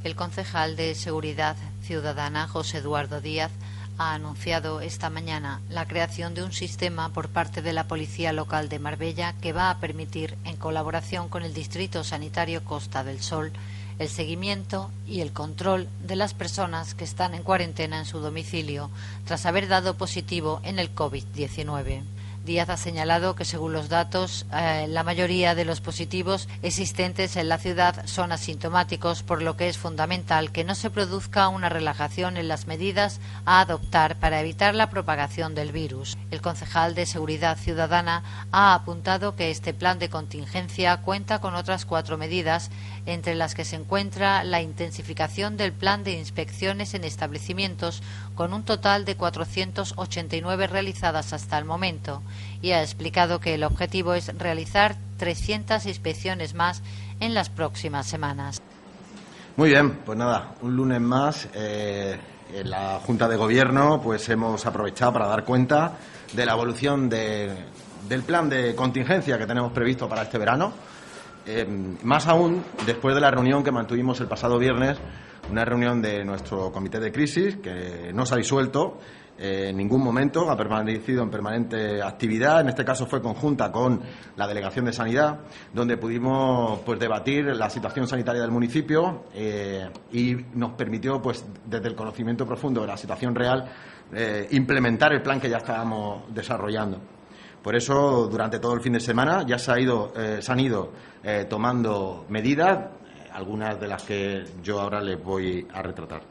El concejal de Seguridad Ciudadana, José Eduardo Díaz, ha anunciado esta mañana la creación de un sistema por parte de la Policía Local de Marbella que va a permitir, en colaboración con el Distrito Sanitario Costa del Sol, el seguimiento y el control de las personas que están en cuarentena en su domicilio tras haber dado positivo en el COVID-19. Díaz ha señalado que, según los datos, la mayoría de los positivos existentes en la ciudad son asintomáticos, por lo que es fundamental que no se produzca una relajación en las medidas a adoptar para evitar la propagación del virus. El concejal de Seguridad Ciudadana ha apuntado que este plan de contingencia cuenta con otras 4 medidas, entre las que se encuentra la intensificación del plan de inspecciones en establecimientos, con un total de 489 realizadas hasta el momento, y ha explicado que el objetivo es realizar 300 inspecciones más en las próximas semanas. Muy bien, pues nada, un lunes más en la Junta de Gobierno pues hemos aprovechado para dar cuenta de la evolución del plan de contingencia que tenemos previsto para este verano. Más aún después de la reunión que mantuvimos el pasado viernes, una reunión de nuestro comité de crisis que no se ha disuelto en ningún momento, ha permanecido en permanente actividad. En este caso fue conjunta con la Delegación de Sanidad, donde pudimos pues debatir la situación sanitaria del municipio y nos permitió, pues desde el conocimiento profundo de la situación real, implementar el plan que ya estábamos desarrollando. Por eso, durante todo el fin de semana ya se han ido tomando medidas, algunas de las que yo ahora les voy a retratar.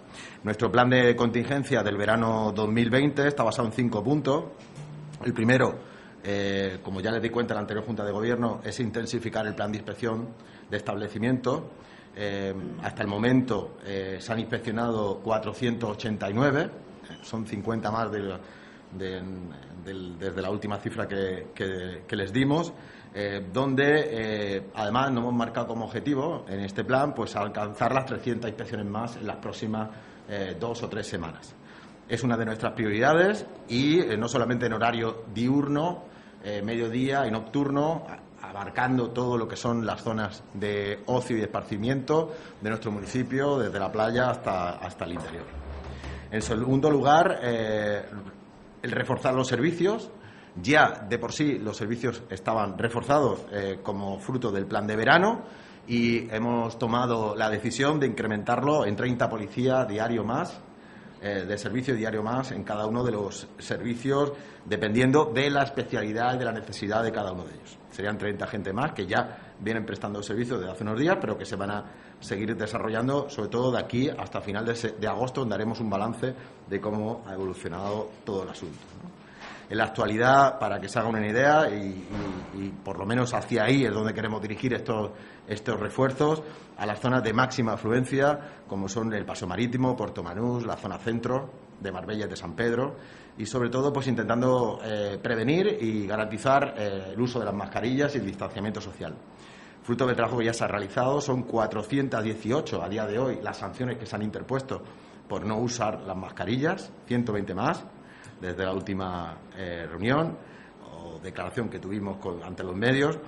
Nuestro plan de contingencia del verano 2020 está basado en 5 puntos. El primero, como ya les di cuenta en la anterior Junta de Gobierno, es intensificar el plan de inspección de establecimientos. Hasta el momento se han inspeccionado 489, son 50 más desde la última cifra que les dimos, donde además nos hemos marcado como objetivo en este plan pues alcanzar las 300 inspecciones más en las próximas 2 o 3 semanas. Es una de nuestras prioridades y no solamente en horario diurno, mediodía y nocturno, abarcando todo lo que son las zonas de ocio y de esparcimiento de nuestro municipio, desde la playa hasta el interior. En segundo lugar, el reforzar los servicios. Ya de por sí los servicios estaban reforzados como fruto del plan de verano y hemos tomado la decisión de incrementarlo en 30 policías diario más, de servicio diario más en cada uno de los servicios, dependiendo de la especialidad y de la necesidad de cada uno de ellos. Serían 30 gente más que ya vienen prestando servicio desde hace unos días, pero que se van a seguir desarrollando, sobre todo de aquí hasta final de agosto, donde haremos un balance de cómo ha evolucionado todo el asunto, ¿no? En la actualidad, para que se haga una idea, y por lo menos hacia ahí es donde queremos dirigir estos refuerzos, a las zonas de máxima afluencia, como son el Paseo Marítimo, Puerto Manús, la zona centro de Marbella y de San Pedro, y sobre todo pues intentando prevenir y garantizar el uso de las mascarillas y el distanciamiento social. Fruto del trabajo que ya se ha realizado, son 418 a día de hoy las sanciones que se han interpuesto por no usar las mascarillas, 120 más desde la última reunión o declaración que tuvimos ante los medios.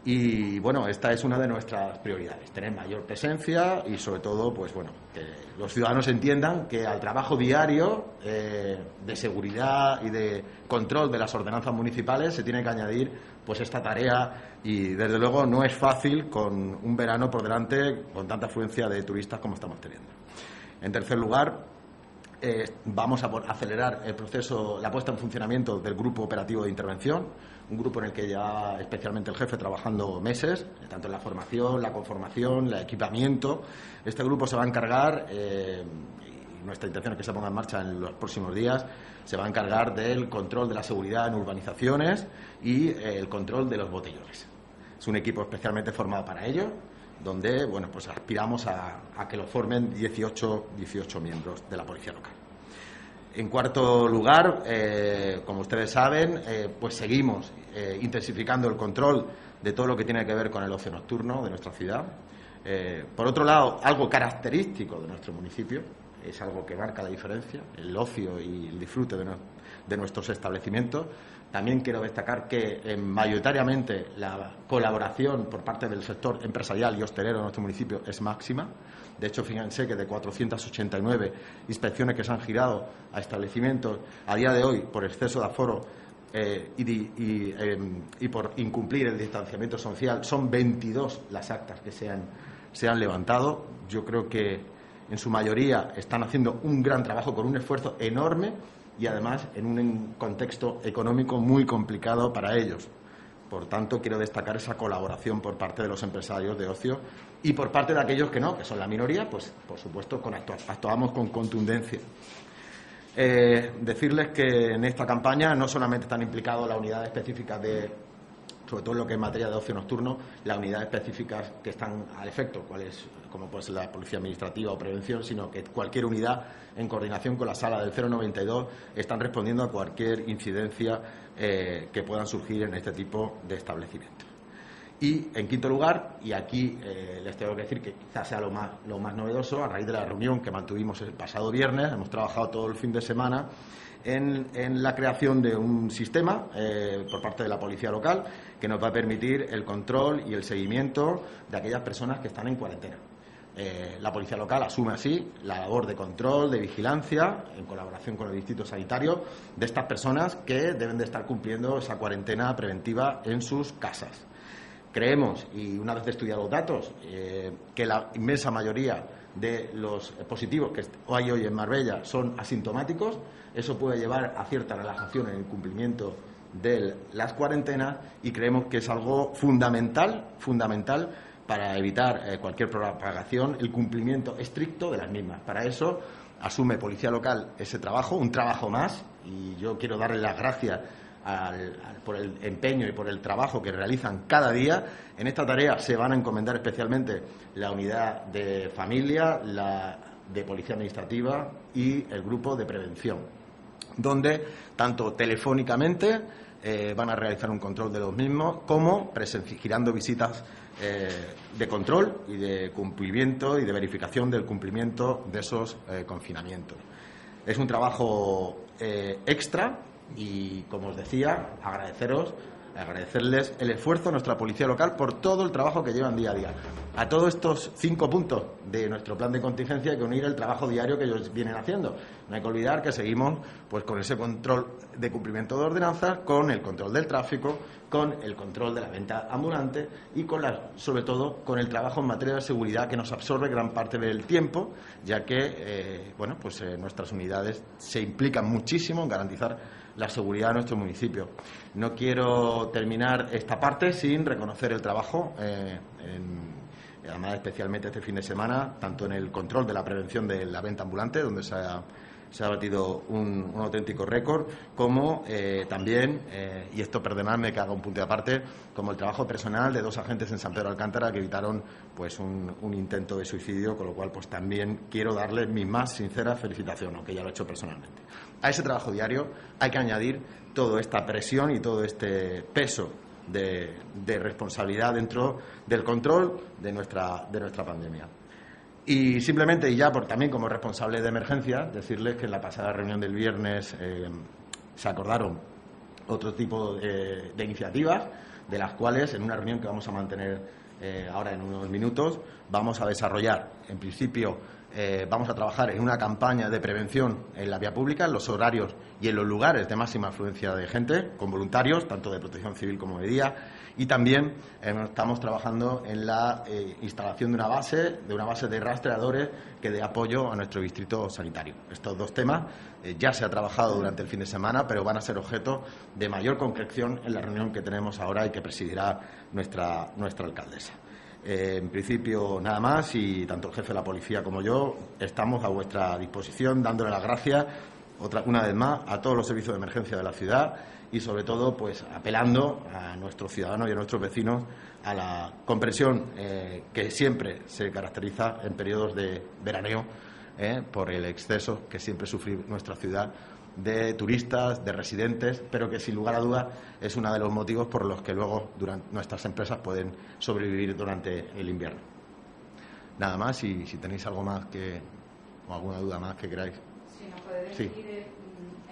Y bueno, esta es una de nuestras prioridades, tener mayor presencia y sobre todo pues bueno, que los ciudadanos entiendan que al trabajo diario de seguridad y de control de las ordenanzas municipales se tiene que añadir pues esta tarea, y desde luego no es fácil con un verano por delante con tanta afluencia de turistas como estamos teniendo. En tercer lugar, vamos a acelerar el proceso, la puesta en funcionamiento del grupo operativo de intervención, un grupo en el que ya especialmente el jefe trabajando meses, tanto en la formación, la conformación, el equipamiento. Este grupo se va a encargar, y nuestra intención es que se ponga en marcha en los próximos días, se va a encargar del control de la seguridad en urbanizaciones y el control de los botellones. Es un equipo especialmente formado para ello, donde bueno, pues aspiramos a que lo formen 18 miembros de la Policía Local. En cuarto lugar, como ustedes saben, pues seguimos intensificando el control de todo lo que tiene que ver con el ocio nocturno de nuestra ciudad. Por otro lado, algo característico de nuestro municipio, es algo que marca la diferencia, el ocio y el disfrute de nuestros establecimientos. También quiero destacar que mayoritariamente la colaboración por parte del sector empresarial y hostelero de nuestro municipio es máxima. De hecho, fíjense que de 489 inspecciones que se han girado a establecimientos, a día de hoy, por exceso de aforo y por incumplir el distanciamiento social, son 22 las actas que se han levantado. Yo creo que en su mayoría están haciendo un gran trabajo con un esfuerzo enorme y además en un contexto económico muy complicado para ellos. Por tanto, quiero destacar esa colaboración por parte de los empresarios de ocio y por parte de aquellos que no, que son la minoría, pues por supuesto actuamos con contundencia. Decirles que en esta campaña no solamente están implicados las unidades específicas sobre todo en lo que es materia de ocio nocturno, las unidades específicas que están al efecto, como puede ser la Policía Administrativa o Prevención, sino que cualquier unidad, en coordinación con la sala del 092, están respondiendo a cualquier incidencia que puedan surgir en este tipo de establecimientos. Y, en quinto lugar, y aquí les tengo que decir que quizás sea lo más novedoso, a raíz de la reunión que mantuvimos el pasado viernes, hemos trabajado todo el fin de semana en la creación de un sistema por parte de la policía local que nos va a permitir el control y el seguimiento de aquellas personas que están en cuarentena. La policía local asume así la labor de control, de vigilancia, en colaboración con el distrito sanitario, de estas personas que deben de estar cumpliendo esa cuarentena preventiva en sus casas. Creemos, y una vez estudiados los datos, que la inmensa mayoría de los positivos que hay hoy en Marbella son asintomáticos. Eso puede llevar a cierta relajación en el cumplimiento de las cuarentenas y creemos que es algo fundamental para evitar cualquier propagación, el cumplimiento estricto de las mismas. Para eso asume Policía Local ese trabajo, un trabajo más, y yo quiero darle las gracias por el empeño y por el trabajo que realizan cada día. En esta tarea se van a encomendar especialmente la unidad de familia, la de Policía Administrativa y el grupo de prevención, donde tanto telefónicamente van a realizar un control de los mismos como girando visitas de control y de cumplimiento y de verificación del cumplimiento de esos confinamientos. Es un trabajo extra y, como os decía, agradecerles el esfuerzo a nuestra policía local por todo el trabajo que llevan día a día. A todos estos 5 puntos de nuestro plan de contingencia hay que unir el trabajo diario que ellos vienen haciendo. No hay que olvidar que seguimos pues con ese control de cumplimiento de ordenanzas, con el control del tráfico, con el control de la venta ambulante y sobre todo con el trabajo en materia de seguridad, que nos absorbe gran parte del tiempo, ya que nuestras unidades se implican muchísimo en garantizar la seguridad de nuestro municipio. No quiero terminar esta parte sin reconocer el trabajo, además especialmente este fin de semana, tanto en el control de la prevención de la venta ambulante, donde se ha batido un auténtico récord, como también, y esto perdonadme que haga un punto de aparte, como el trabajo personal de 2 agentes en San Pedro de Alcántara que evitaron pues un intento de suicidio, con lo cual pues también quiero darles mi más sincera felicitación, aunque ya lo he hecho personalmente. A ese trabajo diario hay que añadir toda esta presión y todo este peso de responsabilidad dentro del control de nuestra pandemia. Y simplemente, y ya también como responsable de emergencia, decirles que en la pasada reunión del viernes se acordaron otro tipo de iniciativas, de las cuales en una reunión que vamos a mantener ahora en unos minutos vamos a desarrollar. En principio vamos a trabajar en una campaña de prevención en la vía pública, en los horarios y en los lugares de máxima afluencia de gente, con voluntarios, tanto de protección civil como de día, y también estamos trabajando en la instalación de una base de rastreadores que dé apoyo a nuestro distrito sanitario. Estos 2 temas ya se ha trabajado durante el fin de semana, pero van a ser objeto de mayor concreción en la reunión que tenemos ahora y que presidirá nuestra alcaldesa. En principio, nada más, y tanto el jefe de la policía como yo estamos a vuestra disposición, dándole las gracias una vez más a todos los servicios de emergencia de la ciudad y, sobre todo, pues apelando a nuestros ciudadanos y a nuestros vecinos a la comprensión que siempre se caracteriza en periodos de veraneo por el exceso que siempre sufre nuestra ciudad de turistas, de residentes, pero que sin lugar a dudas es uno de los motivos por los que luego nuestras empresas pueden sobrevivir durante el invierno. Nada más, y si tenéis algo más que o alguna duda más que queráis. Si nos puede decir,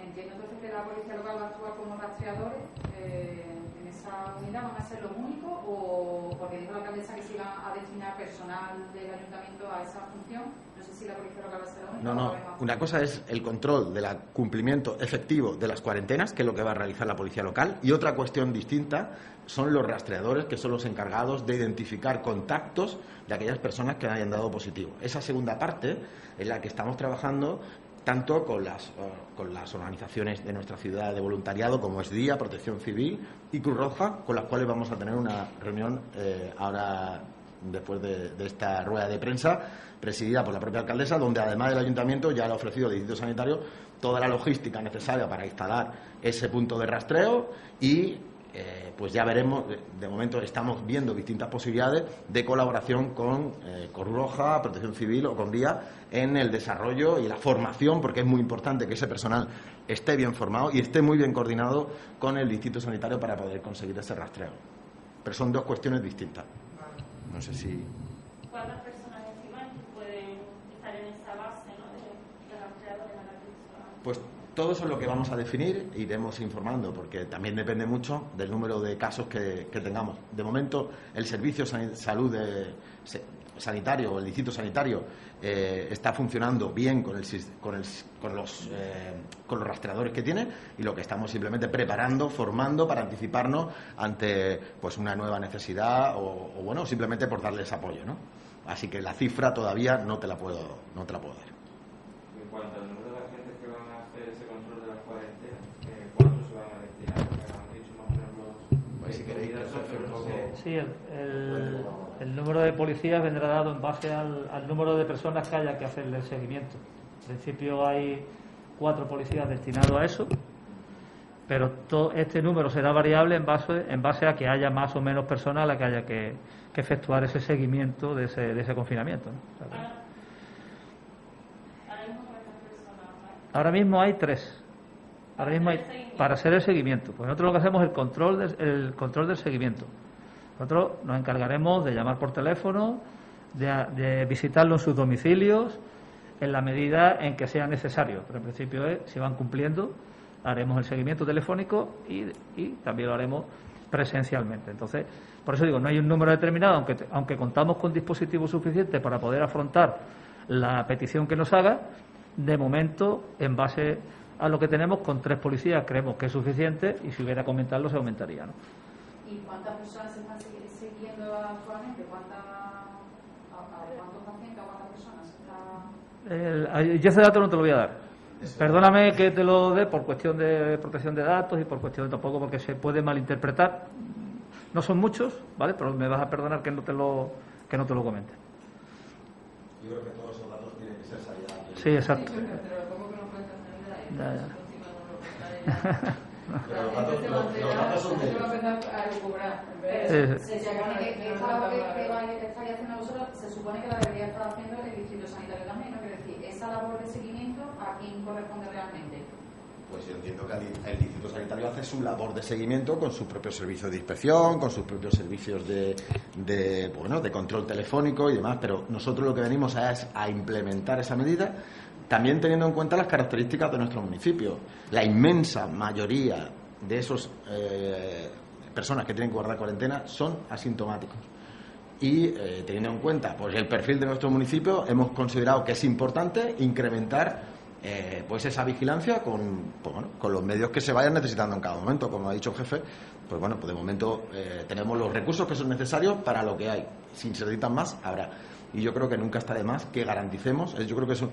entiendo entonces que la policía local va a actuar como rastreadores en esa unidad, ¿van a ser los únicos? O porque dijo la alcaldesa que se iba a destinar personal del ayuntamiento a esa función. No sé si la policía local va a ser la única. No. Una cosa es el control del cumplimiento efectivo de las cuarentenas, que es lo que va a realizar la policía local, y otra cuestión distinta son los rastreadores, que son los encargados de identificar contactos de aquellas personas que hayan dado positivo. Esa segunda parte es la que estamos trabajando tanto con las organizaciones de nuestra ciudad de voluntariado como es Día, Protección Civil y Cruz Roja, con las cuales vamos a tener una reunión ahora después de esta rueda de prensa presidida por la propia alcaldesa, donde además el ayuntamiento ya le ha ofrecido al distrito sanitario toda la logística necesaria para instalar ese punto de rastreo y pues ya veremos. De momento estamos viendo distintas posibilidades de colaboración con Cruz Roja, Protección Civil o con Día en el desarrollo y la formación, porque es muy importante que ese personal esté bien formado y esté muy bien coordinado con el distrito sanitario para poder conseguir ese rastreo. Pero son dos cuestiones distintas. No sé si... ¿Cuántas personas estiman que pueden estar en esa base, ¿no?, de rastreadores de la persona? Pues todo eso es lo que vamos a definir, iremos informando, porque también depende mucho del número de casos que tengamos. De momento, el servicio sanitario o el distrito sanitario está funcionando bien con los rastreadores que tiene, y lo que estamos simplemente preparando, formando para anticiparnos ante pues una nueva necesidad o bueno, simplemente por darles apoyo, ¿no? Así que la cifra todavía no te la puedo dar. En cuanto al número de agentes que van a hacer ese control de las cuarentenas, ¿cuántos se van a destinar? Han dicho más o menos los... Pues si queréis, sí, el número de policías vendrá dado en base al número de personas que haya que hacerle el seguimiento. En principio hay 4 policías destinados a eso, pero este número será variable en base a que haya más o menos personas a las que haya que efectuar ese seguimiento de ese confinamiento, ¿no? O sea, ahora mismo hay 3. Ahora mismo hay para hacer el seguimiento. Pues nosotros lo que hacemos es el control del seguimiento. Nosotros nos encargaremos de llamar por teléfono, de visitarlo en sus domicilios, en la medida en que sea necesario. Pero en principio, si van cumpliendo, haremos el seguimiento telefónico y también lo haremos presencialmente. Entonces, por eso digo, no hay un número determinado, aunque contamos con dispositivos suficientes para poder afrontar la petición que nos haga. De momento, en base a lo que tenemos, con 3 policías creemos que es suficiente, y si hubiera que aumentarlo, se aumentaría, ¿no? ¿Y cuántas personas se están siguiendo actualmente? ¿Cuántos pacientes o cuántas personas? Yo ese dato no te lo voy a dar. Perdóname que te lo dé por cuestión de protección de datos y por cuestión de tampoco porque se puede malinterpretar. No son muchos, ¿vale? Pero me vas a perdonar que no te lo comente. Yo creo que todos esos datos tienen que ser salidados. Sí, exacto. Pero los datos son de ellos. Se supone que estaría haciendo vosotros, se supone que la debería estar haciendo el distrito sanitario también, ¿no? Quiero decir, esa labor de seguimiento, ¿a quién corresponde realmente? Pues yo entiendo que el distrito sanitario hace su labor de seguimiento con sus propios servicios de inspección, con sus propios servicios de control telefónico y demás, pero nosotros lo que venimos es a implementar esa medida, también teniendo en cuenta las características de nuestro municipio. La inmensa mayoría de esas personas que tienen que guardar cuarentena son asintomáticos. Y teniendo en cuenta pues el perfil de nuestro municipio, hemos considerado que es importante incrementar pues esa vigilancia con los medios que se vayan necesitando en cada momento. Como ha dicho el jefe, pues bueno, pues de momento tenemos los recursos que son necesarios para lo que hay. Si se necesitan más, habrá. Y yo creo que nunca está de más que garanticemos, yo creo que eso,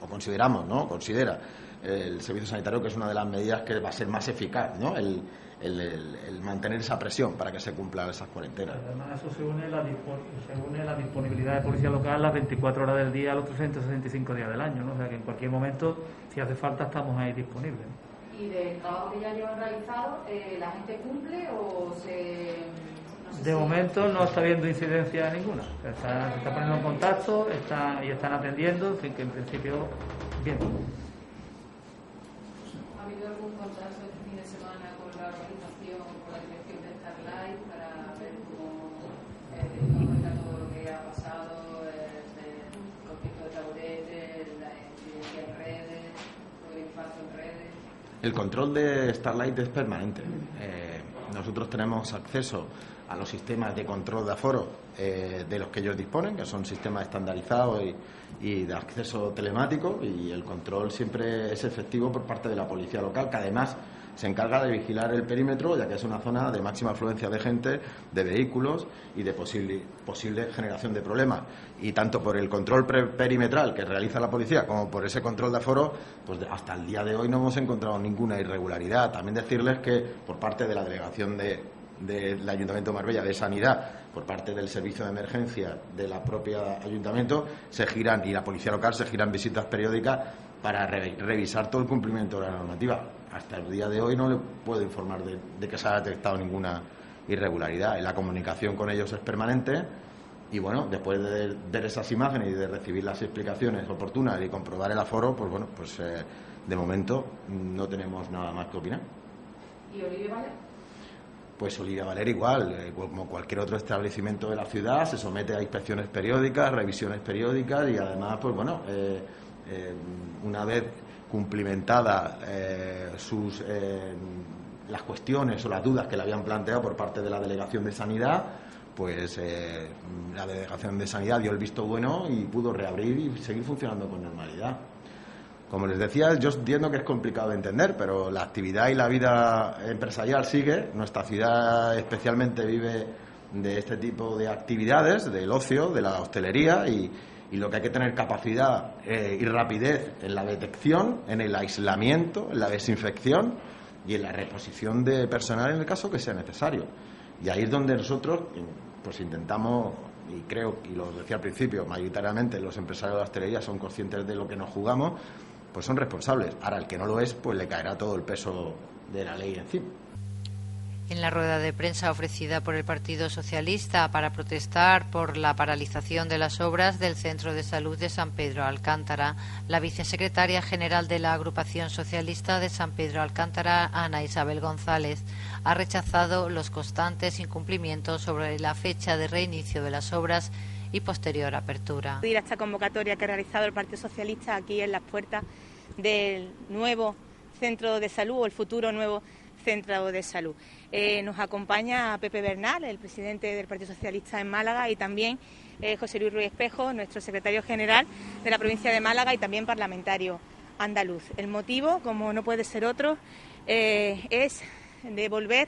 o consideramos, ¿no? Considera el servicio sanitario que es una de las medidas que va a ser más eficaz, ¿no? El mantener esa presión para que se cumplan esas cuarentenas. Además, eso se une la disponibilidad de policía local las 24 horas del día, los 365 días del año, ¿no? O sea que en cualquier momento, si hace falta, estamos ahí disponibles. ¿Y del trabajo que ya llevan realizado, la gente cumple o se...? No sé de momento no está habiendo incidencia ninguna. Se está poniendo en contacto y están atendiendo, en fin, que en principio, bien. ¿Ha habido algún contacto este fin de semana con la organización, con la dirección de Starlight, para ver cómo está todo lo que ha pasado, el conflicto de taburetes, El control de Starlight es permanente. Nosotros tenemos acceso a los sistemas de control de aforo de los que ellos disponen, que son sistemas estandarizados y de acceso telemático, y el control siempre es efectivo por parte de la policía local, que además se encarga de vigilar el perímetro, ya que es una zona de máxima afluencia de gente, de vehículos y de posible generación de problemas. Y tanto por el control perimetral que realiza la policía como por ese control de aforo, pues hasta el día de hoy no hemos encontrado ninguna irregularidad. También decirles que por parte de la delegación del Ayuntamiento de Marbella de Sanidad, por parte del servicio de emergencia de la propia Ayuntamiento, se giran, y la policía local se giran visitas periódicas para revisar todo el cumplimiento de la normativa. Hasta el día de hoy no le puedo informar de que se haya detectado ninguna irregularidad. La comunicación con ellos es permanente y, bueno, después de ver esas imágenes y de recibir las explicaciones oportunas y comprobar el aforo, pues bueno, pues de momento no tenemos nada más que opinar. ¿Y Olivia Valer? Pues Olivia Valer igual, como cualquier otro establecimiento de la ciudad, se somete a inspecciones periódicas, revisiones periódicas y además, pues bueno, una vez cumplimentadas las cuestiones o las dudas que le habían planteado por parte de la Delegación de Sanidad, pues la Delegación de Sanidad dio el visto bueno y pudo reabrir y seguir funcionando con normalidad. Como les decía, yo entiendo que es complicado de entender, pero la actividad y la vida empresarial sigue. Nuestra ciudad especialmente vive de este tipo de actividades, del ocio, de la hostelería, y lo que hay que tener capacidad y rapidez en la detección, en el aislamiento, en la desinfección y en la reposición de personal en el caso que sea necesario. Y ahí es donde nosotros pues intentamos, y creo, y lo decía al principio, mayoritariamente los empresarios de la hostelería son conscientes de lo que nos jugamos, pues son responsables. Ahora, el que no lo es, pues le caerá todo el peso de la ley encima. En la rueda de prensa ofrecida por el Partido Socialista para protestar por la paralización de las obras del Centro de Salud de San Pedro Alcántara, la vicesecretaria general de la Agrupación Socialista de San Pedro Alcántara, Ana Isabel González, ha rechazado los constantes incumplimientos sobre la fecha de reinicio de las obras y posterior apertura. A esta convocatoria que ha realizado el Partido Socialista aquí en las puertas del nuevo centro de salud, o el futuro nuevo centro de salud. Nos acompaña Pepe Bernal, el presidente del Partido Socialista en Málaga, y también José Luis Ruiz Espejo, nuestro secretario general de la provincia de Málaga y también parlamentario andaluz. El motivo, como no puede ser otro, es de volver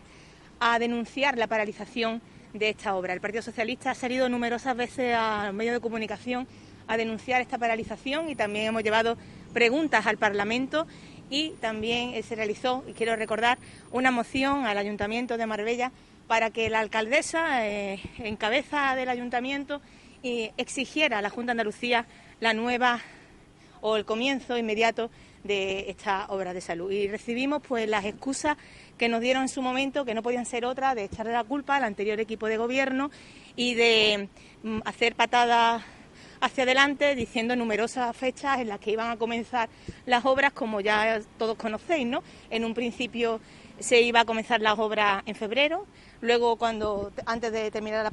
a denunciar la paralización de esta obra. El Partido Socialista ha salido numerosas veces a los medios de comunicación a denunciar esta paralización y también hemos llevado preguntas al Parlamento y también se realizó, y quiero recordar, una moción al Ayuntamiento de Marbella para que la alcaldesa, en cabeza del Ayuntamiento, exigiera a la Junta de Andalucía la nueva o el comienzo inmediato de esta obra de salud. Y recibimos pues las excusas que nos dieron en su momento, que no podían ser otras, de echarle la culpa al anterior equipo de gobierno y de hacer patadas hacia adelante diciendo numerosas fechas en las que iban a comenzar las obras, como ya todos conocéis, ¿no? En un principio se iba a comenzar las obras en febrero, luego antes de terminar la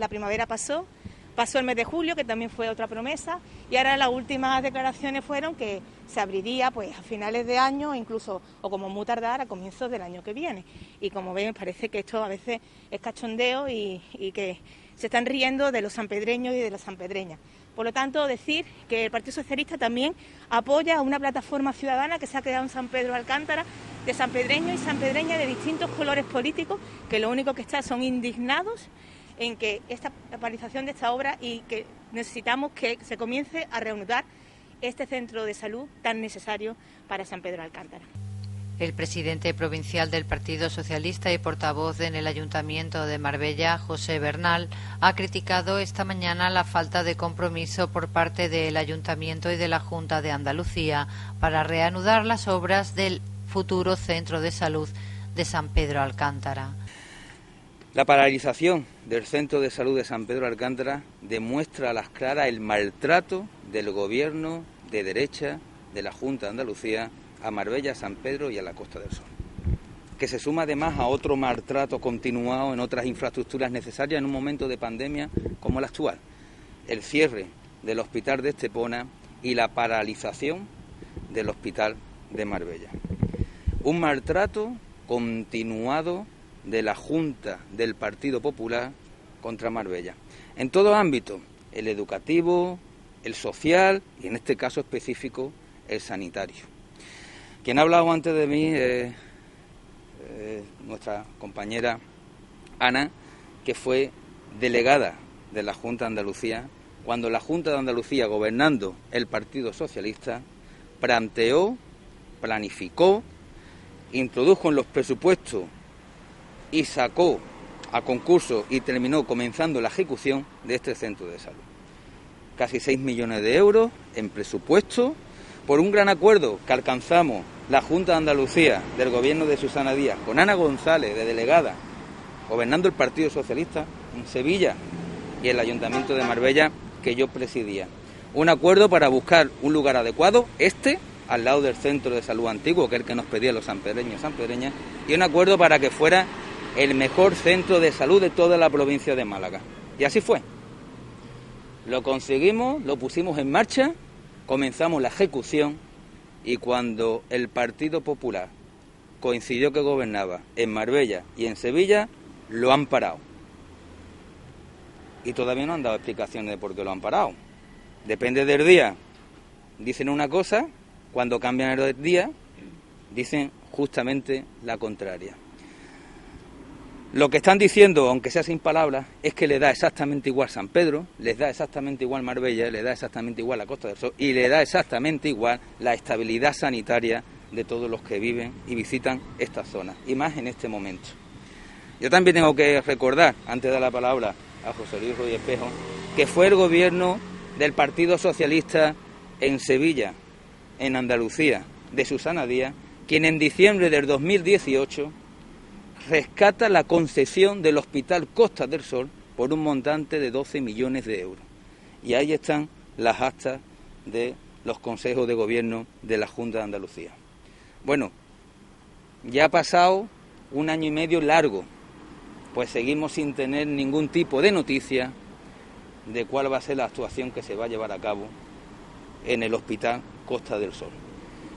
primavera pasó el mes de julio, que también fue otra promesa, y ahora las últimas declaraciones fueron que se abriría pues a finales de año, incluso, o como muy tardar, a comienzos del año que viene. Y como ven, parece que esto a veces es cachondeo y que se están riendo de los sanpedreños y de las sanpedreñas. Por lo tanto, decir que el Partido Socialista también apoya una plataforma ciudadana que se ha creado en San Pedro Alcántara, de sanpedreños y sanpedreñas de distintos colores políticos, que lo único que están son indignados en que esta paralización de esta obra y que necesitamos que se comience a reanudar este centro de salud tan necesario para San Pedro Alcántara. El presidente provincial del Partido Socialista y portavoz en el Ayuntamiento de Marbella, José Bernal, ha criticado esta mañana la falta de compromiso por parte del Ayuntamiento y de la Junta de Andalucía para reanudar las obras del futuro centro de salud de San Pedro Alcántara. La paralización del Centro de Salud de San Pedro Alcántara demuestra a las claras el maltrato del Gobierno de derecha de la Junta de Andalucía a Marbella, a San Pedro y a la Costa del Sol, que se suma además a otro maltrato continuado en otras infraestructuras necesarias en un momento de pandemia como el actual, el cierre del Hospital de Estepona y la paralización del Hospital de Marbella. un maltrato continuado de la Junta del Partido Popular contra Marbella, en todo ámbito, el educativo, el social y en este caso específico el sanitario. Quien ha hablado antes de mí es nuestra compañera Ana, que fue delegada de la Junta de Andalucía, cuando la Junta de Andalucía, gobernando el Partido Socialista, planteó, planificó, introdujo en los presupuestos y sacó a concurso y terminó comenzando la ejecución de este centro de salud. Casi 6 millones de euros en presupuesto, por un gran acuerdo que alcanzamos la Junta de Andalucía del gobierno de Susana Díaz con Ana González de delegada, gobernando el Partido Socialista en Sevilla y el Ayuntamiento de Marbella que yo presidía. Un acuerdo para buscar un lugar adecuado, al lado del centro de salud antiguo, que es el que nos pedían los sanpedreños y sanpedreñas, y un acuerdo para que fuera el mejor centro de salud de toda la provincia de Málaga. Y así fue. Lo conseguimos, lo pusimos en marcha, comenzamos la ejecución y cuando el Partido Popular coincidió que gobernaba en Marbella y en Sevilla, lo han parado. Y todavía no han dado explicaciones de por qué lo han parado. Depende del día. Dicen una cosa, cuando cambian el día, dicen justamente la contraria. Lo que están diciendo, aunque sea sin palabras, es que le da exactamente igual San Pedro, les da exactamente igual Marbella, le da exactamente igual la Costa del Sol y le da exactamente igual la estabilidad sanitaria de todos los que viven y visitan esta zona, y más en este momento. Yo también tengo que recordar, antes de dar la palabra a José Luis Ruiz Espejo, que fue el gobierno del Partido Socialista en Sevilla, en Andalucía, de Susana Díaz, quien en diciembre del 2018 rescata la concesión del Hospital Costa del Sol por un montante de 12 millones de euros. Y ahí están las actas de los consejos de gobierno de la Junta de Andalucía. Bueno, ya ha pasado un año y medio largo, pues seguimos sin tener ningún tipo de noticia de cuál va a ser la actuación que se va a llevar a cabo en el Hospital Costa del Sol.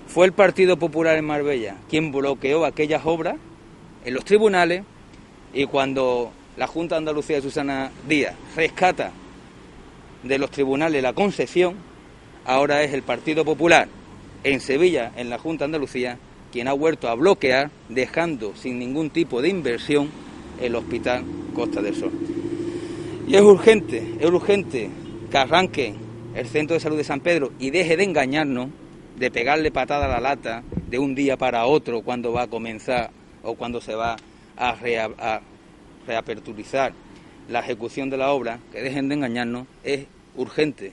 Fue el Partido Popular en Marbella quien bloqueó aquellas obras en los tribunales y cuando la Junta de Andalucía de Susana Díaz rescata de los tribunales la concesión, ahora es el Partido Popular en Sevilla, en la Junta de Andalucía, quien ha vuelto a bloquear, dejando sin ningún tipo de inversión el Hospital Costa del Sol. Y es urgente que arranque el Centro de Salud de San Pedro y deje de engañarnos, de pegarle patada a la lata de un día para otro cuando va a comenzar o cuando se va a reaperturizar la ejecución de la obra, que dejen de engañarnos. Es urgente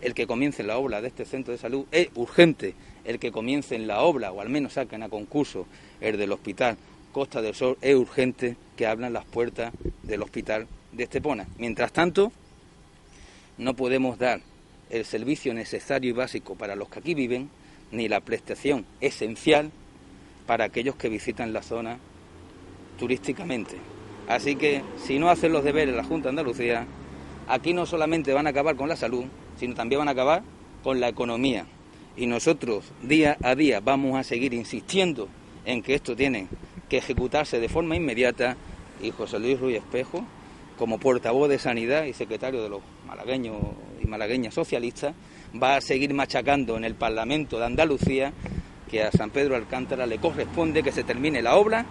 el que comience la obra de este centro de salud, es urgente el que comiencen la obra, o al menos saquen a concurso el del Hospital Costa del Sol, es urgente que abran las puertas del Hospital de Estepona. Mientras tanto, no podemos dar el servicio necesario y básico para los que aquí viven, ni la prestación esencial para aquellos que visitan la zona turísticamente. Así que, si no hacen los deberes la Junta de Andalucía, aquí no solamente van a acabar con la salud, sino también van a acabar con la economía. Y nosotros, día a día, vamos a seguir insistiendo en que esto tiene que ejecutarse de forma inmediata, y José Luis Ruiz Espejo, como portavoz de Sanidad y secretario de los malagueños y malagueñas socialistas, va a seguir machacando en el Parlamento de Andalucía que a San Pedro Alcántara le corresponde que se termine la obra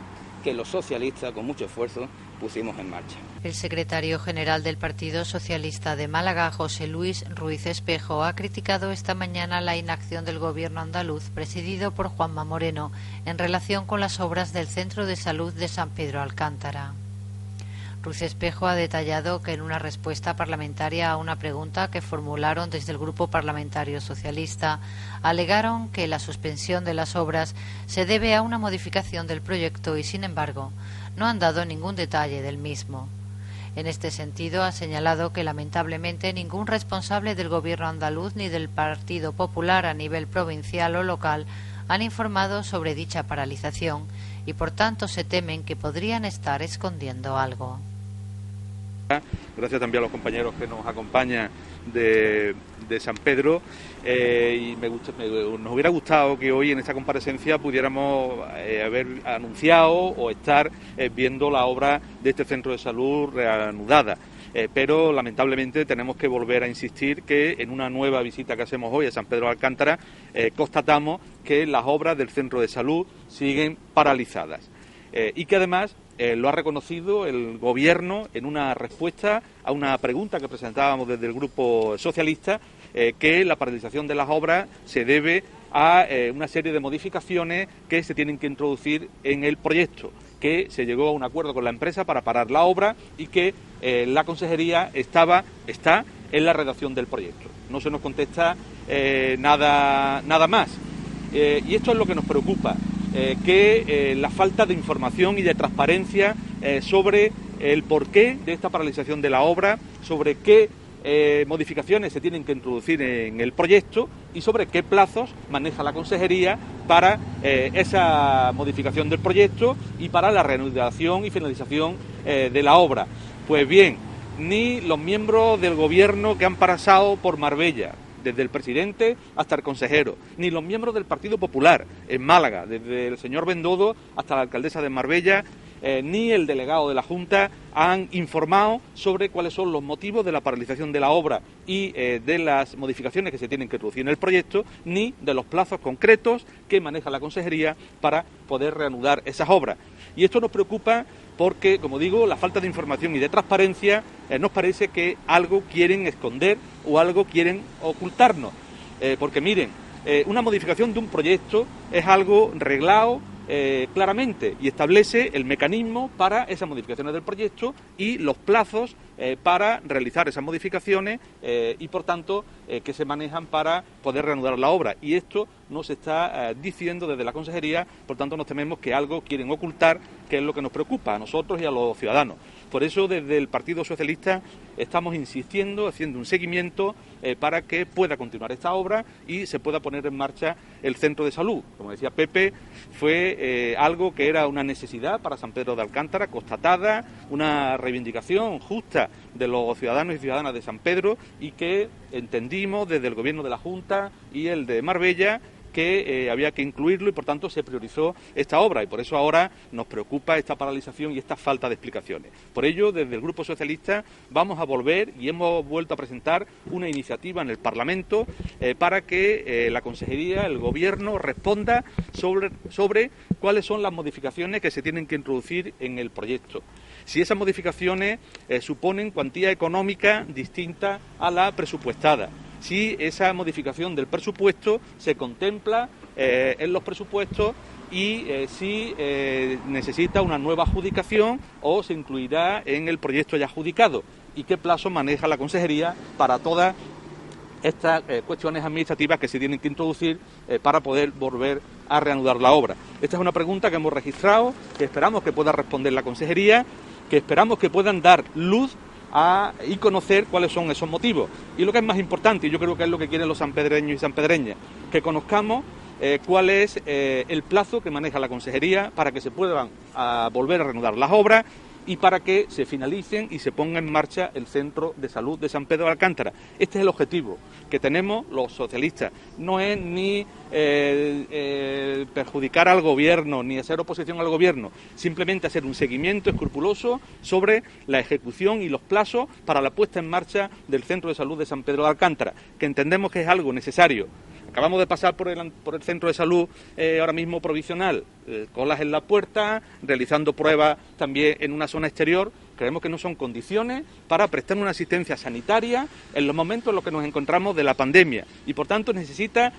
que los socialistas, con mucho esfuerzo, pusimos en marcha. El secretario general del Partido Socialista de Málaga, José Luis Ruiz Espejo, ha criticado esta mañana la inacción del Gobierno andaluz, presidido por Juanma Moreno, en relación con las obras del Centro de Salud de San Pedro Alcántara. Ruiz Espejo ha detallado que en una respuesta parlamentaria a una pregunta que formularon desde el Grupo Parlamentario Socialista, alegaron que la suspensión de las obras se debe a una modificación del proyecto y, sin embargo, no han dado ningún detalle del mismo. En este sentido, ha señalado que lamentablemente ningún responsable del Gobierno andaluz ni del Partido Popular a nivel provincial o local han informado sobre dicha paralización y, por tanto, se temen que podrían estar escondiendo algo. Gracias también a los compañeros que nos acompañan de San Pedro, y nos hubiera gustado que hoy en esta comparecencia pudiéramos haber anunciado o estar viendo la obra de este centro de salud reanudada. Pero lamentablemente tenemos que volver a insistir que en una nueva visita que hacemos hoy a San Pedro de Alcántara constatamos que las obras del centro de salud siguen paralizadas y que además lo ha reconocido el Gobierno en una respuesta a una pregunta que presentábamos desde el Grupo Socialista, que la paralización de las obras se debe a una serie de modificaciones que se tienen que introducir en el proyecto, que se llegó a un acuerdo con la empresa para parar la obra y que la Consejería está en la redacción del proyecto. No se nos contesta nada más. Y esto es lo que nos preocupa, que la falta de información y de transparencia sobre el porqué de esta paralización de la obra, sobre qué modificaciones se tienen que introducir en el proyecto y sobre qué plazos maneja la Consejería para esa modificación del proyecto y para la reanudación y finalización de la obra. Pues bien, ni los miembros del Gobierno que han pasado por Marbella, desde el presidente hasta el consejero, ni los miembros del Partido Popular en Málaga, desde el señor Bendodo hasta la alcaldesa de Marbella, ni el delegado de la Junta han informado sobre cuáles son los motivos de la paralización de la obra y de las modificaciones que se tienen que introducir en el proyecto, ni de los plazos concretos que maneja la Consejería para poder reanudar esas obras. Y esto nos preocupa porque, como digo, la falta de información y de transparencia nos parece que algo quieren esconder o algo quieren ocultarnos. Porque miren, una modificación de un proyecto es algo reglado claramente y establece el mecanismo para esas modificaciones del proyecto y los plazos para realizar esas modificaciones y, por tanto, que se manejan para poder reanudar la obra. Y esto no se está diciendo desde la Consejería, por tanto, nos tememos que algo quieren ocultar, que es lo que nos preocupa a nosotros y a los ciudadanos. Por eso, desde el Partido Socialista estamos insistiendo, haciendo un seguimiento para que pueda continuar esta obra y se pueda poner en marcha el centro de salud. Como decía Pepe, fue algo que era una necesidad para San Pedro de Alcántara, constatada, una reivindicación justa de los ciudadanos y ciudadanas de San Pedro y que entendimos desde el Gobierno de la Junta y el de Marbella que había que incluirlo y, por tanto, se priorizó esta obra y por eso ahora nos preocupa esta paralización y esta falta de explicaciones. Por ello, desde el Grupo Socialista vamos a volver y hemos vuelto a presentar una iniciativa en el Parlamento para que la Consejería, el Gobierno, responda sobre cuáles son las modificaciones que se tienen que introducir en el proyecto. Si esas modificaciones suponen cuantía económica distinta a la presupuestada, si esa modificación del presupuesto se contempla en los presupuestos y si necesita una nueva adjudicación o se incluirá en el proyecto ya adjudicado y qué plazo maneja la Consejería para todas estas cuestiones administrativas que se tienen que introducir para poder volver a reanudar la obra. Esta es una pregunta que hemos registrado, que esperamos que pueda responder la Consejería, que esperamos que puedan dar luz y conocer cuáles son esos motivos. Y lo que es más importante, y yo creo que es lo que quieren los sanpedreños y sanpedreñas, que conozcamos cuál es el plazo que maneja la Consejería para que se puedan volver a reanudar las obras y para que se finalicen y se ponga en marcha el Centro de Salud de San Pedro de Alcántara. Este es el objetivo que tenemos los socialistas. No es ni perjudicar al Gobierno, ni hacer oposición al Gobierno, simplemente hacer un seguimiento escrupuloso sobre la ejecución y los plazos para la puesta en marcha del Centro de Salud de San Pedro de Alcántara, que entendemos que es algo necesario. Acabamos de pasar por el centro de salud ahora mismo provisional, colas en la puerta, realizando pruebas también en una zona exterior. Creemos que no son condiciones para prestar una asistencia sanitaria en los momentos en los que nos encontramos de la pandemia y, por tanto, necesita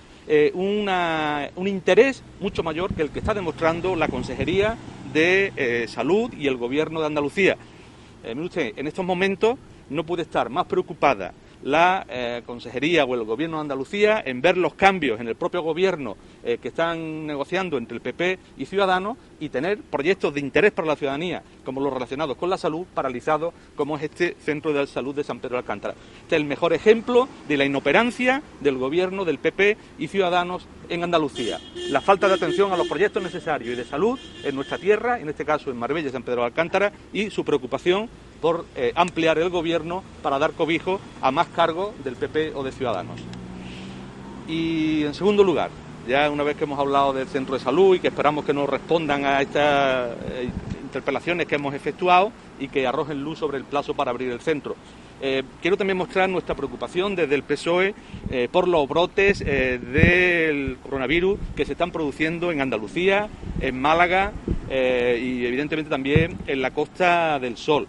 un interés mucho mayor que el que está demostrando la Consejería de Salud y el Gobierno de Andalucía. Mire usted, en estos momentos no puede estar más preocupada la Consejería o el Gobierno de Andalucía en ver los cambios en el propio Gobierno que están negociando entre el PP y Ciudadanos y tener proyectos de interés para la ciudadanía, como los relacionados con la salud, paralizados, como es este Centro de Salud de San Pedro de Alcántara. Este es el mejor ejemplo de la inoperancia del Gobierno del PP y Ciudadanos en Andalucía. La falta de atención a los proyectos necesarios y de salud en nuestra tierra, en este caso en Marbella y San Pedro de Alcántara, y su preocupación por ampliar el gobierno para dar cobijo a más cargos del PP o de Ciudadanos. Y en segundo lugar, ya una vez que hemos hablado del centro de salud y que esperamos que nos respondan a estas interpelaciones que hemos efectuado y que arrojen luz sobre el plazo para abrir el centro, quiero también mostrar nuestra preocupación desde el PSOE por los brotes del coronavirus que se están produciendo en Andalucía, en Málaga y evidentemente también en la Costa del Sol.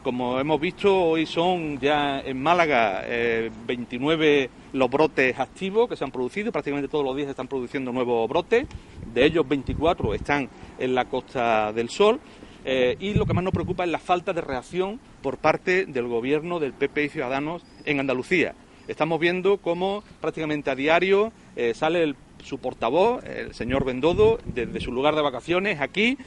Como hemos visto, hoy son ya en Málaga 29 los brotes activos que se han producido, prácticamente todos los días se están produciendo nuevos brotes, de ellos 24 están en la Costa del Sol, y lo que más nos preocupa es la falta de reacción por parte del gobierno del PP y Ciudadanos en Andalucía. Estamos viendo cómo prácticamente a diario sale su portavoz, el señor Bendodo, desde su lugar de vacaciones aquí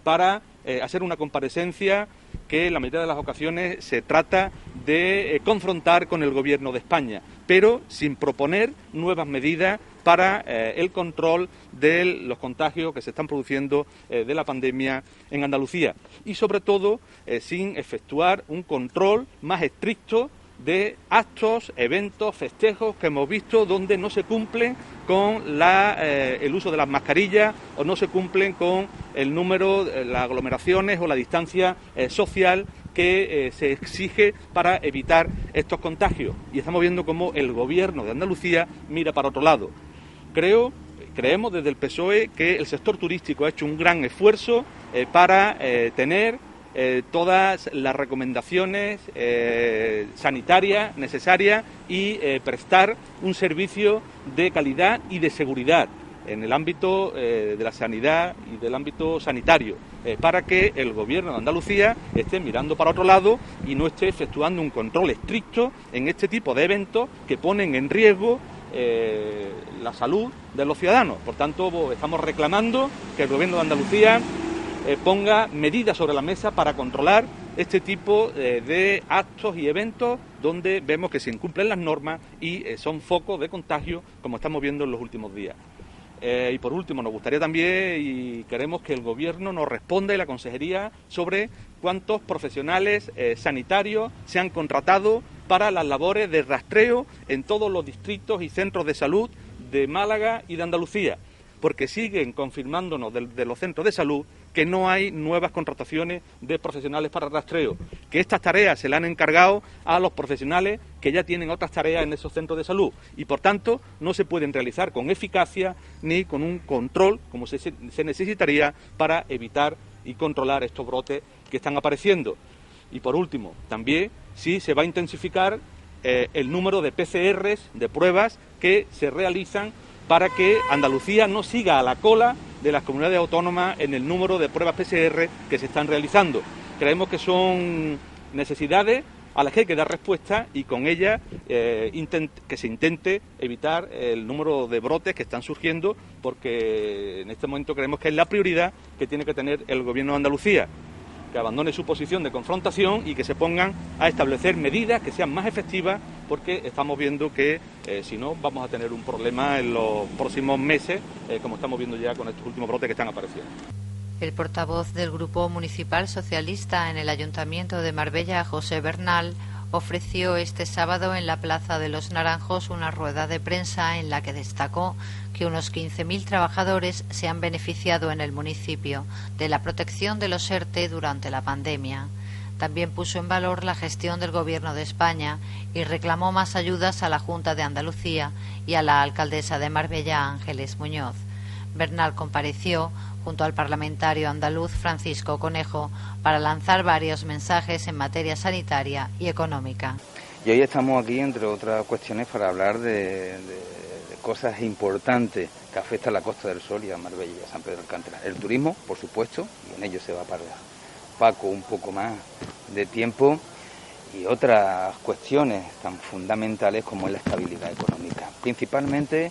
para hacer una comparecencia que en la mayoría de las ocasiones se trata de confrontar con el gobierno de España, pero sin proponer nuevas medidas para el control de los contagios que se están produciendo de la pandemia en Andalucía y sobre todo sin efectuar un control más estricto de actos, eventos, festejos que hemos visto donde no se cumplen con el uso de las mascarillas o no se cumplen con el número, las aglomeraciones o la distancia social que se exige para evitar estos contagios. Y estamos viendo cómo el gobierno de Andalucía mira para otro lado. Creemos desde el PSOE que el sector turístico ha hecho un gran esfuerzo para tener todas las recomendaciones sanitarias necesarias y prestar un servicio de calidad y de seguridad en el ámbito de la sanidad y del ámbito sanitario, para que el gobierno de Andalucía esté mirando para otro lado y no esté efectuando un control estricto en este tipo de eventos que ponen en riesgo la salud de los ciudadanos. Por tanto, estamos reclamando que el gobierno de Andalucía ponga medidas sobre la mesa para controlar este tipo de actos y eventos donde vemos que se incumplen las normas y son focos de contagio, como estamos viendo en los últimos días. Y por último, nos gustaría también y queremos que el Gobierno nos responda y la Consejería sobre cuántos profesionales sanitarios se han contratado para las labores de rastreo en todos los distritos y centros de salud de Málaga y de Andalucía, porque siguen confirmándonos de los centros de salud que no hay nuevas contrataciones de profesionales para rastreo, que estas tareas se le han encargado a los profesionales que ya tienen otras tareas en esos centros de salud y, por tanto, no se pueden realizar con eficacia ni con un control como se necesitaría para evitar y controlar estos brotes que están apareciendo. Y, por último, también sí se va a intensificar el número de PCRs, de pruebas que se realizan para que Andalucía no siga a la cola de las comunidades autónomas en el número de pruebas PCR que se están realizando. Creemos que son necesidades a las que hay que dar respuesta y con ellas que se intente evitar el número de brotes que están surgiendo, porque en este momento creemos que es la prioridad que tiene que tener el Gobierno de Andalucía, que abandone su posición de confrontación y que se pongan a establecer medidas que sean más efectivas, porque estamos viendo que si no vamos a tener un problema en los próximos meses, como estamos viendo ya con estos últimos brotes que están apareciendo. El portavoz del Grupo Municipal Socialista en el Ayuntamiento de Marbella, José Bernal, ofreció este sábado en la Plaza de los Naranjos una rueda de prensa en la que destacó que unos 15.000 trabajadores se han beneficiado en el municipio de la protección de los ERTE durante la pandemia. También puso en valor la gestión del Gobierno de España y reclamó más ayudas a la Junta de Andalucía y a la alcaldesa de Marbella, Ángeles Muñoz. Bernal compareció junto al parlamentario andaluz Francisco Conejo para lanzar varios mensajes en materia sanitaria y económica. Y hoy estamos aquí, entre otras cuestiones, para hablar de cosas importantes que afectan a la Costa del Sol y a Marbella y a San Pedro de Alcántara. El turismo, por supuesto, y en ello se va para Paco un poco más de tiempo, y otras cuestiones tan fundamentales como es la estabilidad económica, principalmente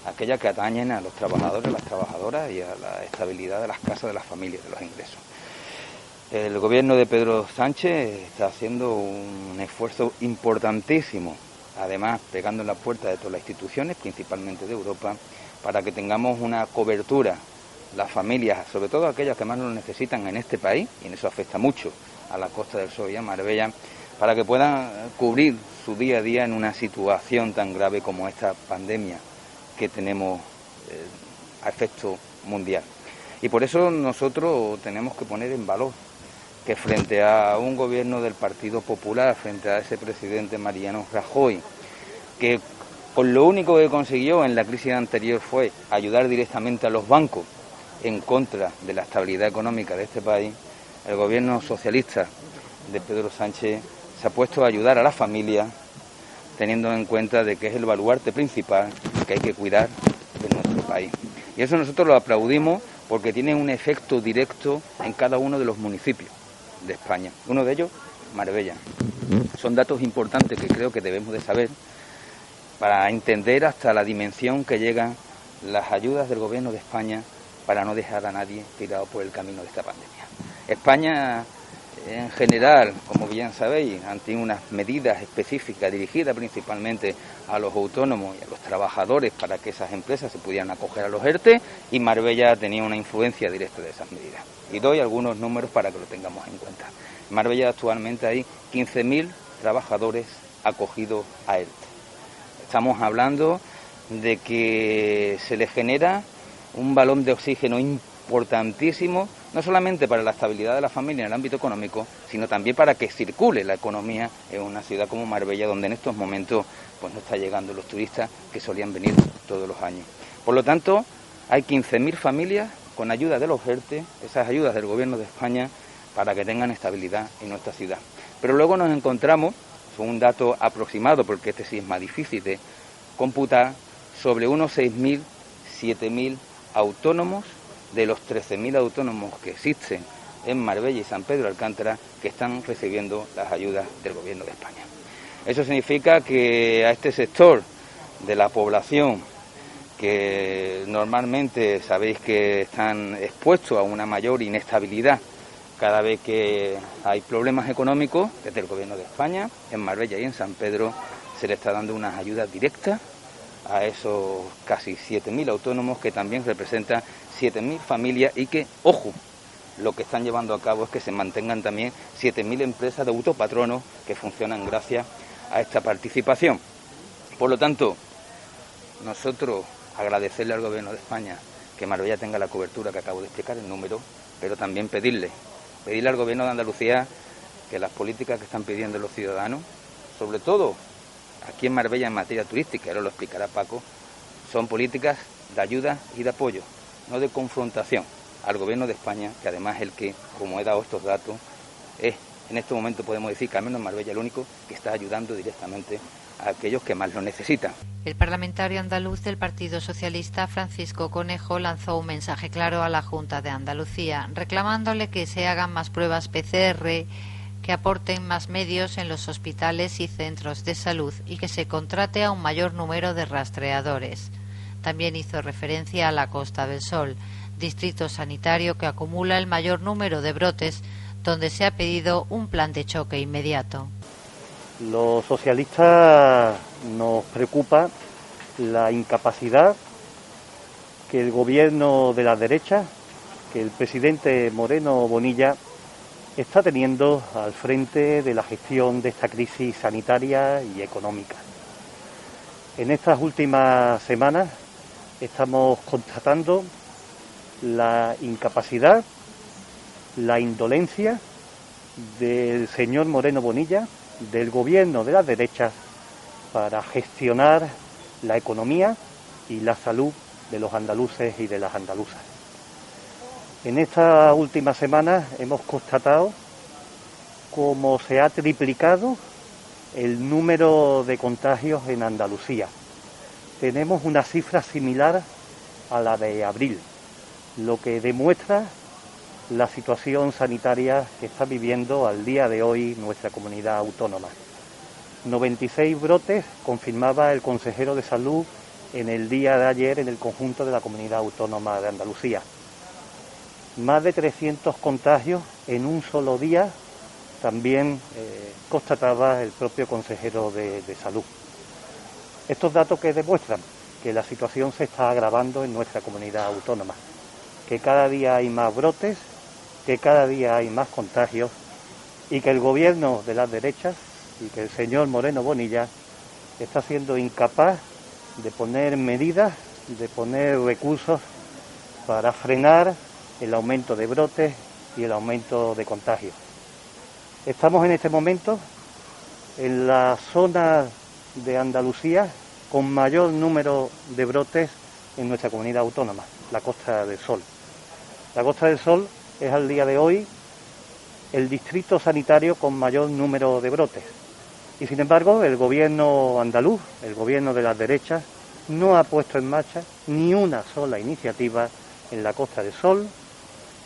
aquellas que atañen a los trabajadores, a las trabajadoras y a la estabilidad de las casas, de las familias, de los ingresos. El gobierno de Pedro Sánchez está haciendo un esfuerzo importantísimo, además pegando en la puerta de todas las instituciones, principalmente de Europa, para que tengamos una cobertura, las familias, sobre todo aquellas que más lo necesitan en este país, y en eso afecta mucho a la Costa del Sol y a Marbella, para que puedan cubrir su día a día en una situación tan grave como esta pandemia que tenemos a efecto mundial. Y por eso nosotros tenemos que poner en valor que frente a un gobierno del Partido Popular, frente a ese presidente Mariano Rajoy, que con lo único que consiguió en la crisis anterior fue ayudar directamente a los bancos en contra de la estabilidad económica de este país, el gobierno socialista de Pedro Sánchez se ha puesto a ayudar a las familias, teniendo en cuenta de que es el baluarte principal que hay que cuidar de nuestro país. Y eso nosotros lo aplaudimos porque tiene un efecto directo en cada uno de los municipios de España. Uno de ellos, Marbella. Son datos importantes que creo que debemos de saber para entender hasta la dimensión que llegan las ayudas del Gobierno de España para no dejar a nadie tirado por el camino de esta pandemia. España, en general, como bien sabéis, ante unas medidas específicas dirigidas principalmente a los autónomos y a los trabajadores para que esas empresas se pudieran acoger a los ERTE, y Marbella tenía una influencia directa de esas medidas. Y doy algunos números para que lo tengamos en cuenta. En Marbella actualmente hay 15.000 trabajadores acogidos a ERTE. Estamos hablando de que se les genera un balón de oxígeno importantísimo, no solamente para la estabilidad de la familia en el ámbito económico, sino también para que circule la economía en una ciudad como Marbella, donde en estos momentos pues no está llegando los turistas que solían venir todos los años. Por lo tanto, hay 15.000 familias con ayuda de los ERTE, esas ayudas del Gobierno de España, para que tengan estabilidad en nuestra ciudad. Pero luego nos encontramos, con un dato aproximado, porque este sí es más difícil de computar, sobre unos 6.000, 7.000 autónomos de los 13.000 autónomos que existen en Marbella y San Pedro de Alcántara que están recibiendo las ayudas del Gobierno de España. Eso significa que a este sector de la población, que normalmente sabéis que están expuestos a una mayor inestabilidad cada vez que hay problemas económicos, desde el Gobierno de España, en Marbella y en San Pedro, se le está dando unas ayudas directas a esos casi 7.000 autónomos, que también representan 7.000 familias y que, ojo, lo que están llevando a cabo es que se mantengan también 7.000 empresas de autopatronos que funcionan gracias a esta participación. Por lo tanto, nosotros agradecerle al Gobierno de España que Marbella tenga la cobertura que acabo de explicar, el número, pero también pedirle al Gobierno de Andalucía que las políticas que están pidiendo los ciudadanos, sobre todo aquí en Marbella en materia turística, ahora lo explicará Paco, son políticas de ayuda y de apoyo, no de confrontación al Gobierno de España, que además es el que, como he dado estos datos, es en este momento podemos decir que al menos en Marbella el único que está ayudando directamente a aquellos que más lo necesitan. El parlamentario andaluz del Partido Socialista, Francisco Conejo, lanzó un mensaje claro a la Junta de Andalucía, reclamándole que se hagan más pruebas PCR, que aporten más medios en los hospitales y centros de salud y que se contrate a un mayor número de rastreadores. También hizo referencia a la Costa del Sol, distrito sanitario que acumula el mayor número de brotes, donde se ha pedido un plan de choque inmediato. Los socialistas nos preocupa la incapacidad que el gobierno de la derecha, que el presidente Moreno Bonilla está teniendo al frente de la gestión de esta crisis sanitaria y económica. En estas últimas semanas estamos constatando la incapacidad, la indolencia del señor Moreno Bonilla, del gobierno de las derechas, para gestionar la economía y la salud de los andaluces y de las andaluzas. En estas últimas semanas hemos constatado cómo se ha triplicado el número de contagios en Andalucía. Tenemos una cifra similar a la de abril, lo que demuestra la situación sanitaria que está viviendo al día de hoy nuestra comunidad autónoma. 96 brotes confirmaba el consejero de Salud en el día de ayer en el conjunto de la comunidad autónoma de Andalucía. Más de 300 contagios en un solo día, también constataba el propio consejero de Salud. Estos datos que demuestran que la situación se está agravando en nuestra comunidad autónoma, que cada día hay más brotes, que cada día hay más contagios y que el gobierno de las derechas y que el señor Moreno Bonilla está siendo incapaz de poner medidas, de poner recursos para frenar el aumento de brotes y el aumento de contagios. Estamos en este momento en la zona de Andalucía con mayor número de brotes en nuestra comunidad autónoma, la Costa del Sol. La Costa del Sol es al día de hoy el distrito sanitario con mayor número de brotes. Y sin embargo, el gobierno andaluz, el gobierno de las derechas, no ha puesto en marcha ni una sola iniciativa en la Costa del Sol,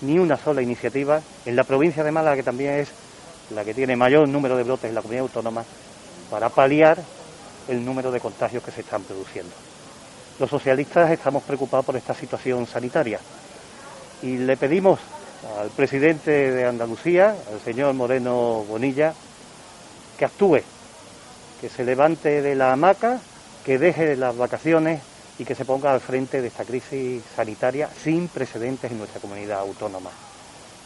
ni una sola iniciativa en la provincia de Málaga, que también es la que tiene mayor número de brotes en la comunidad autónoma, para paliar el número de contagios que se están produciendo. Los socialistas estamos preocupados por esta situación sanitaria y le pedimos al presidente de Andalucía, al señor Moreno Bonilla, que actúe, que se levante de la hamaca, que deje las vacaciones y que se ponga al frente de esta crisis sanitaria sin precedentes en nuestra comunidad autónoma.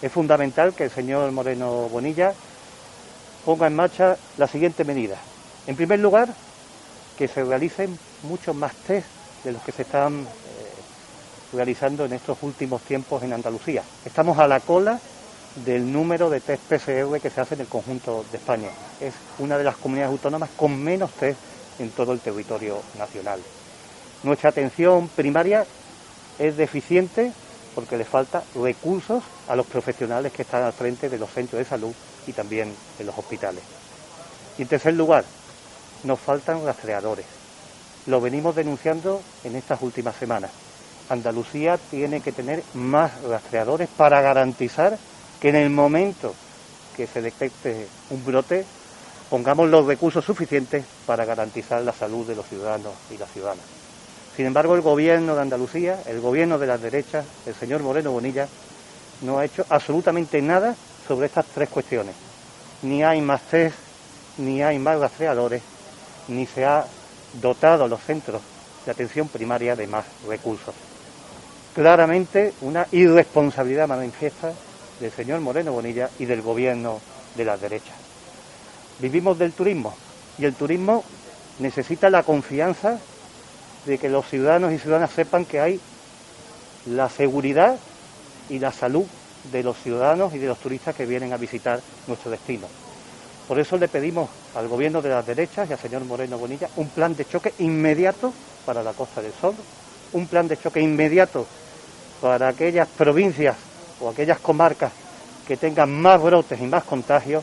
Es fundamental que el señor Moreno Bonilla ponga en marcha la siguiente medida. En primer lugar, que se realicen muchos más test de los que se están realizando en estos últimos tiempos en Andalucía. Estamos a la cola del número de test PCR que se hace en el conjunto de España. Es una de las comunidades autónomas con menos test en todo el territorio nacional. Nuestra atención primaria es deficiente porque le falta recursos a los profesionales que están al frente de los centros de salud y también en los hospitales. Y en tercer lugar, nos faltan rastreadores. Lo venimos denunciando en estas últimas semanas. Andalucía tiene que tener más rastreadores para garantizar que en el momento que se detecte un brote pongamos los recursos suficientes para garantizar la salud de los ciudadanos y las ciudadanas. Sin embargo, el gobierno de Andalucía, el gobierno de las derechas, el señor Moreno Bonilla, no ha hecho absolutamente nada sobre estas tres cuestiones. Ni hay más test, ni hay más rastreadores, ni se ha dotado a los centros de atención primaria de más recursos. Claramente una irresponsabilidad manifiesta del señor Moreno Bonilla y del gobierno de las derechas. Vivimos del turismo y el turismo necesita la confianza de que los ciudadanos y ciudadanas sepan que hay la seguridad y la salud de los ciudadanos y de los turistas que vienen a visitar nuestro destino. Por eso le pedimos al gobierno de las derechas y al señor Moreno Bonilla un plan de choque inmediato para la Costa del Sol, un plan de choque inmediato para aquellas provincias o aquellas comarcas que tengan más brotes y más contagios,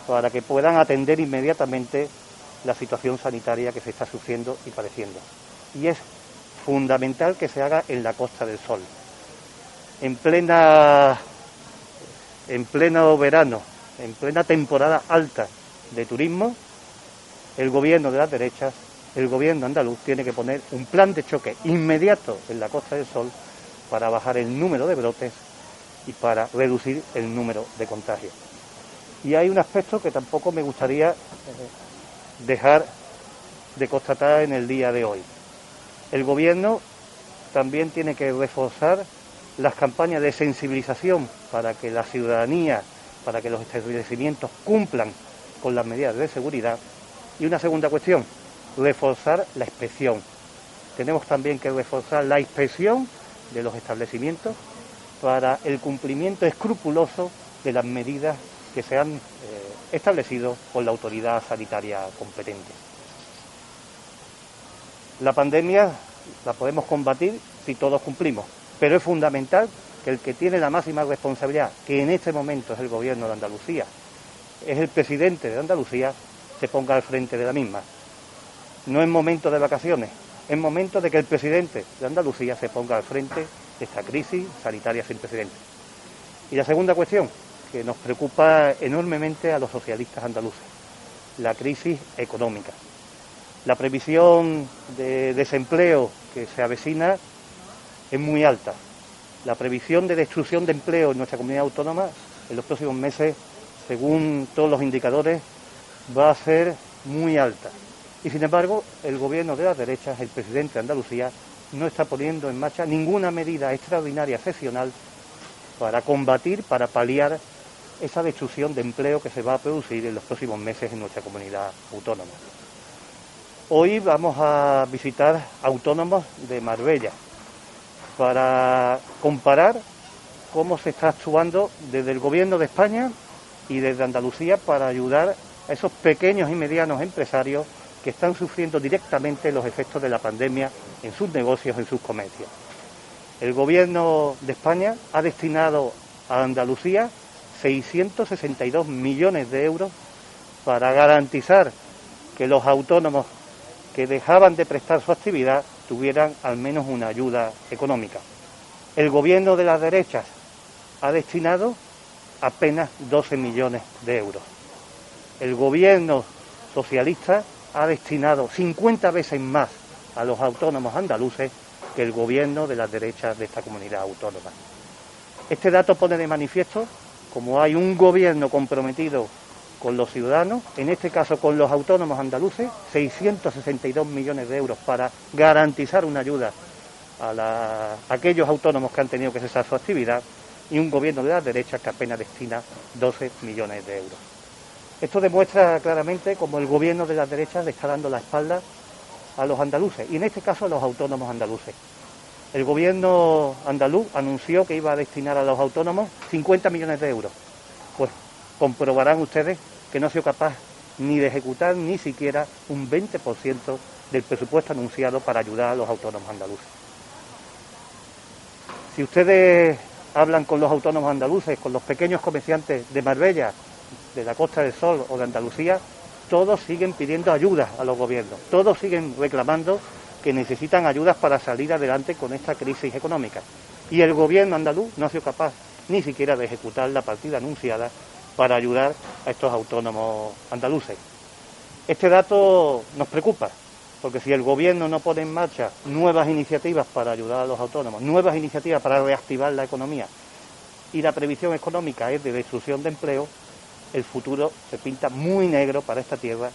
para que puedan atender inmediatamente la situación sanitaria que se está sufriendo y padeciendo. Y es fundamental que se haga en la Costa del Sol. En pleno verano, en plena temporada alta de turismo, el gobierno de las derechas, el gobierno andaluz, tiene que poner un plan de choque inmediato en la Costa del Sol para bajar el número de brotes y para reducir el número de contagios. Y hay un aspecto que tampoco me gustaría dejar de constatar en el día de hoy. El gobierno también tiene que reforzar las campañas de sensibilización para que la ciudadanía, para que los establecimientos cumplan con las medidas de seguridad. Y una segunda cuestión, reforzar la inspección. Tenemos también que reforzar la inspección de los establecimientos para el cumplimiento escrupuloso de las medidas que se han establecido por la autoridad sanitaria competente. La pandemia la podemos combatir si todos cumplimos, pero es fundamental que el que tiene la máxima responsabilidad, que en este momento es el gobierno de Andalucía, es el presidente de Andalucía, se ponga al frente de la misma. No es momento de vacaciones, es momento de que el presidente de Andalucía se ponga al frente de esta crisis sanitaria sin precedentes. Y la segunda cuestión, que nos preocupa enormemente a los socialistas andaluces, la crisis económica. La previsión de desempleo que se avecina es muy alta. La previsión de destrucción de empleo en nuestra comunidad autónoma en los próximos meses, según todos los indicadores, va a ser muy alta. Y sin embargo, el gobierno de las derechas, el presidente de Andalucía, no está poniendo en marcha ninguna medida extraordinaria, excepcional, para combatir, para paliar esa destrucción de empleo que se va a producir en los próximos meses en nuestra comunidad autónoma. Hoy vamos a visitar autónomos de Marbella para comparar cómo se está actuando desde el Gobierno de España y desde Andalucía para ayudar a esos pequeños y medianos empresarios que están sufriendo directamente los efectos de la pandemia en sus negocios, en sus comercios. El Gobierno de España ha destinado a Andalucía 662 millones de euros para garantizar que los autónomos que dejaban de prestar su actividad tuvieran al menos una ayuda económica. El Gobierno de las derechas ha destinado apenas 12 millones de euros. El Gobierno socialista ha destinado 50 veces más a los autónomos andaluces que el Gobierno de las derechas de esta comunidad autónoma. Este dato pone de manifiesto cómo hay un Gobierno comprometido con los ciudadanos, en este caso con los autónomos andaluces, 662 millones de euros para garantizar una ayuda a aquellos autónomos que han tenido que cesar su actividad, y un Gobierno de las derechas que apenas destina 12 millones de euros. Esto demuestra claramente cómo el Gobierno de las derechas le está dando la espalda a los andaluces, y en este caso a los autónomos andaluces. El Gobierno andaluz anunció que iba a destinar a los autónomos 50 millones de euros. Pues comprobarán ustedes que no ha sido capaz ni de ejecutar ni siquiera un 20% del presupuesto anunciado para ayudar a los autónomos andaluces. Si ustedes hablan con los autónomos andaluces, con los pequeños comerciantes de Marbella, de la Costa del Sol o de Andalucía, todos siguen pidiendo ayuda a los gobiernos, todos siguen reclamando que necesitan ayudas para salir adelante con esta crisis económica. Y el Gobierno andaluz no ha sido capaz ni siquiera de ejecutar la partida anunciada para ayudar a estos autónomos andaluces. Este dato nos preocupa, porque si el Gobierno no pone en marcha nuevas iniciativas para ayudar a los autónomos, nuevas iniciativas para reactivar la economía, y la previsión económica es de destrucción de empleo, el futuro se pinta muy negro para esta tierra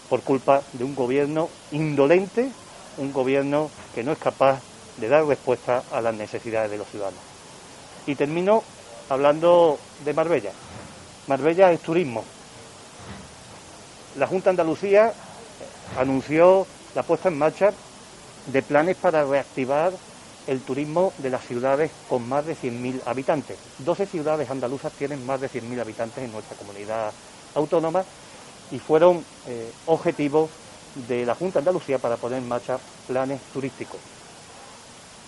por culpa de un Gobierno indolente, un Gobierno que no es capaz de dar respuesta a las necesidades de los ciudadanos. Y termino hablando de Marbella. Marbella es turismo. La Junta de Andalucía anunció la puesta en marcha de planes para reactivar el turismo de las ciudades con más de 100.000 habitantes. 12 ciudades andaluzas tienen más de 100.000 habitantes en nuestra comunidad autónoma y fueron objetivos de la Junta de Andalucía para poner en marcha planes turísticos.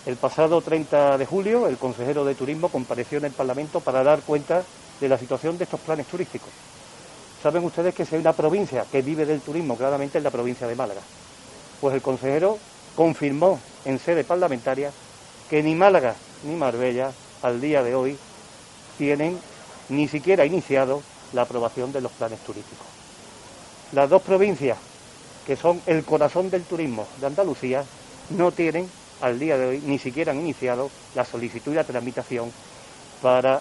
El pasado 30 de julio, el consejero de Turismo compareció en el Parlamento para dar cuenta de la situación de estos planes turísticos. Saben ustedes que si hay una provincia que vive del turismo, claramente es la provincia de Málaga. Pues el consejero confirmó en sede parlamentaria que ni Málaga ni Marbella al día de hoy tienen ni siquiera iniciado la aprobación de los planes turísticos. Las dos provincias que son el corazón del turismo de Andalucía no tienen al día de hoy ni siquiera han iniciado la solicitud y la tramitación para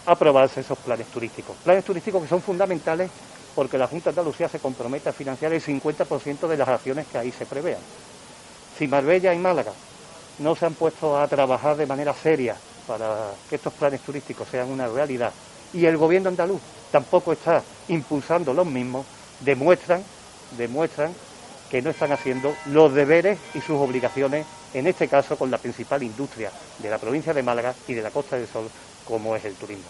aprobarse esos planes turísticos. Planes turísticos que son fundamentales porque la Junta de Andalucía se compromete a financiar el 50% de las acciones que ahí se prevean. Si Marbella y Málaga no se han puesto a trabajar de manera seria para que estos planes turísticos sean una realidad y el Gobierno andaluz tampoco está impulsando los mismos, demuestran que no están haciendo los deberes y sus obligaciones, en este caso con la principal industria de la provincia de Málaga y de la Costa del Sol, como es el turismo.